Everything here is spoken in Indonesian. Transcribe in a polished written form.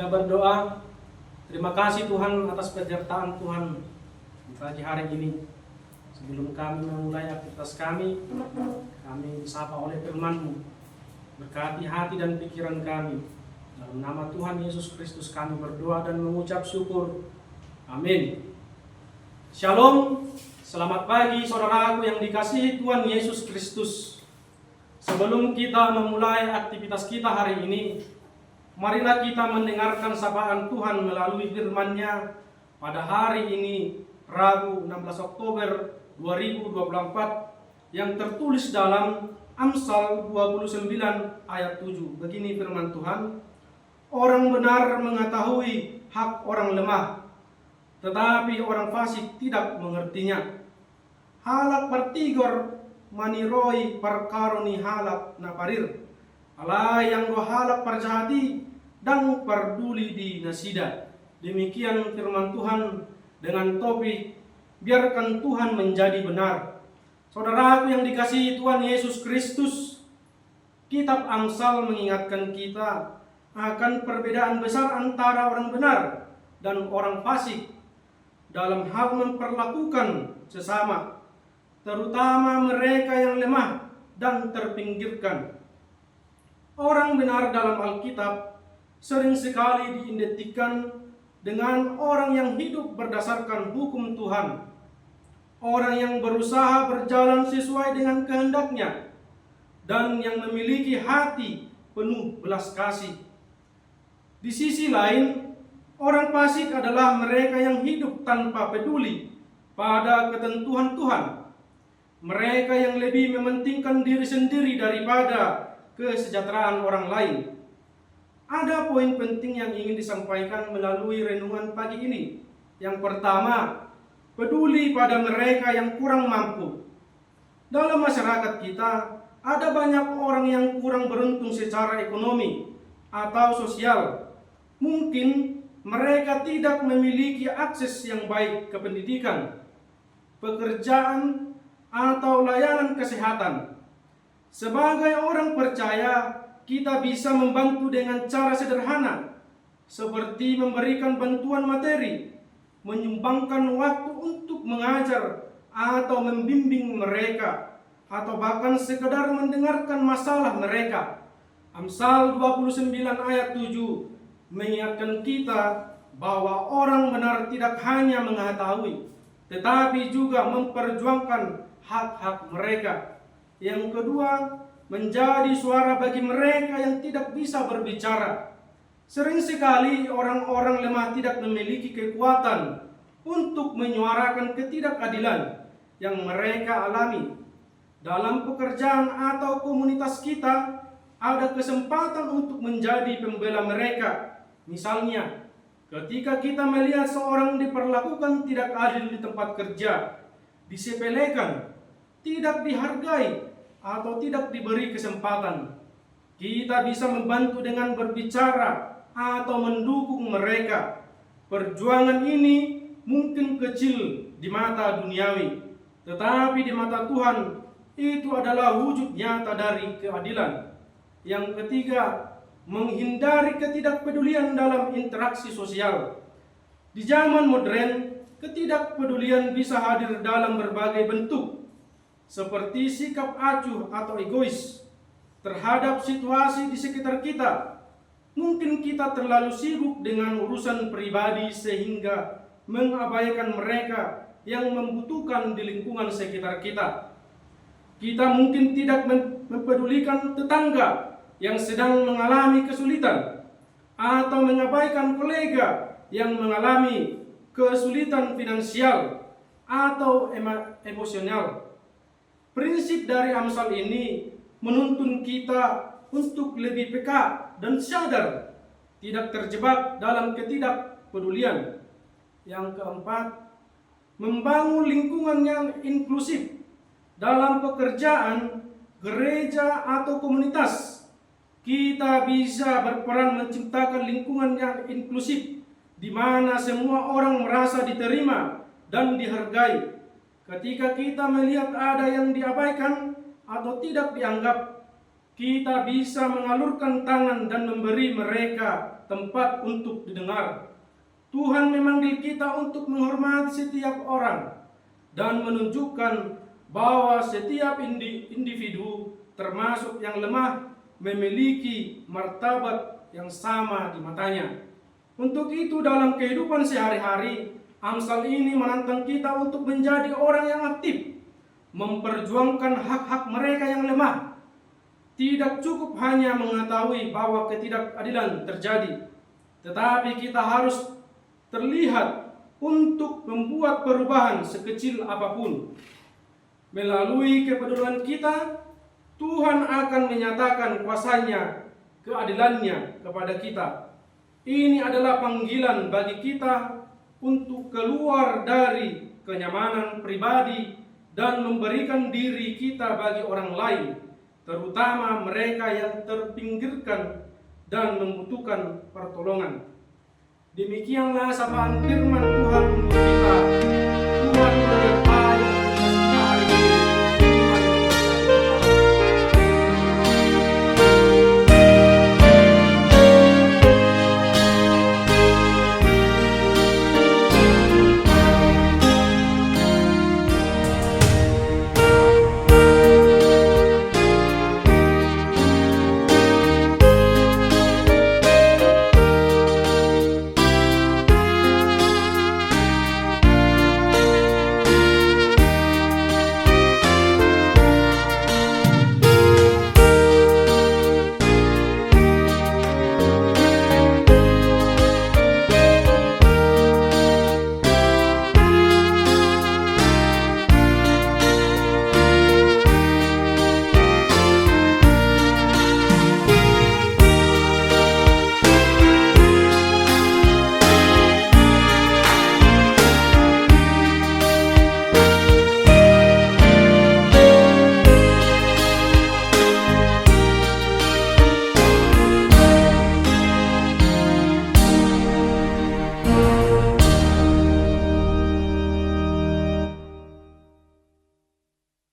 Kita berdoa, terima kasih Tuhan atas penyertaan Tuhan di pagi hari ini. Sebelum kami memulai aktivitas kami disapa oleh firman-Mu. Berkati hati dan pikiran kami. Dalam nama Tuhan Yesus Kristus kami berdoa dan mengucap syukur. Amin. Shalom, selamat pagi saudaraku yang dikasihi Tuhan Yesus Kristus. Sebelum kita memulai aktivitas kita hari ini, marilah kita mendengarkan sapaan Tuhan melalui firman-Nya pada hari ini, Rabu 16 Oktober 2024, yang tertulis dalam Amsal 29 ayat 7. Begini firman Tuhan, orang benar mengetahui hak orang lemah, tetapi orang fasik tidak mengertinya. Halak partigor maniroi perkaroni halak naparir. Allah yang halak parjahati dan perduli di nasida. Demikian firman Tuhan dengan topik biarkan Tuhan menjadi benar. Saudaraku yang dikasihi Tuhan Yesus Kristus, kitab Amsal mengingatkan kita akan perbedaan besar antara orang benar dan orang fasik dalam hal memperlakukan sesama, terutama mereka yang lemah dan terpinggirkan. Orang benar dalam Alkitab sering sekali diidentikan dengan orang yang hidup berdasarkan hukum Tuhan, orang yang berusaha berjalan sesuai dengan kehendaknya, dan yang memiliki hati penuh belas kasih. Di sisi lain, orang fasik adalah mereka yang hidup tanpa peduli pada ketentuan Tuhan. Mereka yang lebih mementingkan diri sendiri daripada kesejahteraan orang lain. Ada poin penting yang ingin disampaikan melalui renungan pagi ini. Yang pertama, peduli pada mereka yang kurang mampu. Dalam masyarakat kita, ada banyak orang yang kurang beruntung secara ekonomi atau sosial. Mungkin mereka tidak memiliki akses yang baik ke pendidikan, pekerjaan, atau layanan kesehatan. Sebagai orang percaya, kita bisa membantu dengan cara sederhana, seperti memberikan bantuan materi, menyumbangkan waktu untuk mengajar atau membimbing mereka, atau bahkan sekedar mendengarkan masalah mereka. Amsal 29 ayat 7 mengingatkan kita bahwa orang benar tidak hanya mengetahui, tetapi juga memperjuangkan hak-hak mereka. Yang kedua, menjadi suara bagi mereka yang tidak bisa berbicara. Sering sekali orang-orang lemah tidak memiliki kekuatan untuk menyuarakan ketidakadilan yang mereka alami. Dalam pekerjaan atau komunitas kita, ada kesempatan untuk menjadi pembela mereka. Misalnya, ketika kita melihat seorang diperlakukan tidak adil di tempat kerja, disepelekan, tidak dihargai, atau tidak diberi kesempatan, kita bisa membantu dengan berbicara atau mendukung mereka. Perjuangan ini mungkin kecil di mata duniawi, tetapi di mata Tuhan itu adalah wujud nyata dari keadilan. Yang ketiga, menghindari ketidakpedulian dalam interaksi sosial. Di zaman modern, ketidakpedulian bisa hadir dalam berbagai bentuk, seperti sikap acuh atau egois terhadap situasi di sekitar kita. Mungkin kita terlalu sibuk dengan urusan pribadi sehingga mengabaikan mereka yang membutuhkan di lingkungan sekitar kita. Kita mungkin tidak mempedulikan tetangga yang sedang mengalami kesulitan, atau mengabaikan kolega yang mengalami kesulitan finansial atau emosional. Prinsip dari Amsal ini menuntun kita untuk lebih peka dan sadar, tidak terjebak dalam ketidakpedulian. Yang keempat, membangun lingkungan yang inklusif. Dalam pekerjaan, gereja, atau komunitas, kita bisa berperan menciptakan lingkungan yang inklusif, di mana semua orang merasa diterima dan dihargai. Ketika kita melihat ada yang diabaikan atau tidak dianggap, kita bisa mengalurkan tangan dan memberi mereka tempat untuk didengar. Tuhan memanggil kita untuk menghormati setiap orang dan menunjukkan bahwa setiap individu, termasuk yang lemah, memiliki martabat yang sama di matanya. Untuk itu dalam kehidupan sehari-hari, Amsal ini menantang kita untuk menjadi orang yang aktif, memperjuangkan hak-hak mereka yang lemah. Tidak cukup hanya mengetahui bahwa ketidakadilan terjadi, tetapi kita harus terlihat untuk membuat perubahan sekecil apapun. Melalui kepedulian kita, Tuhan akan menyatakan kuasa-Nya, keadilan-Nya kepada kita. Ini adalah panggilan bagi kita untuk keluar dari kenyamanan pribadi dan memberikan diri kita bagi orang lain, terutama mereka yang terpinggirkan dan membutuhkan pertolongan. Demikianlah sapaan firman Tuhan untuk kita. Tuhan memberkati.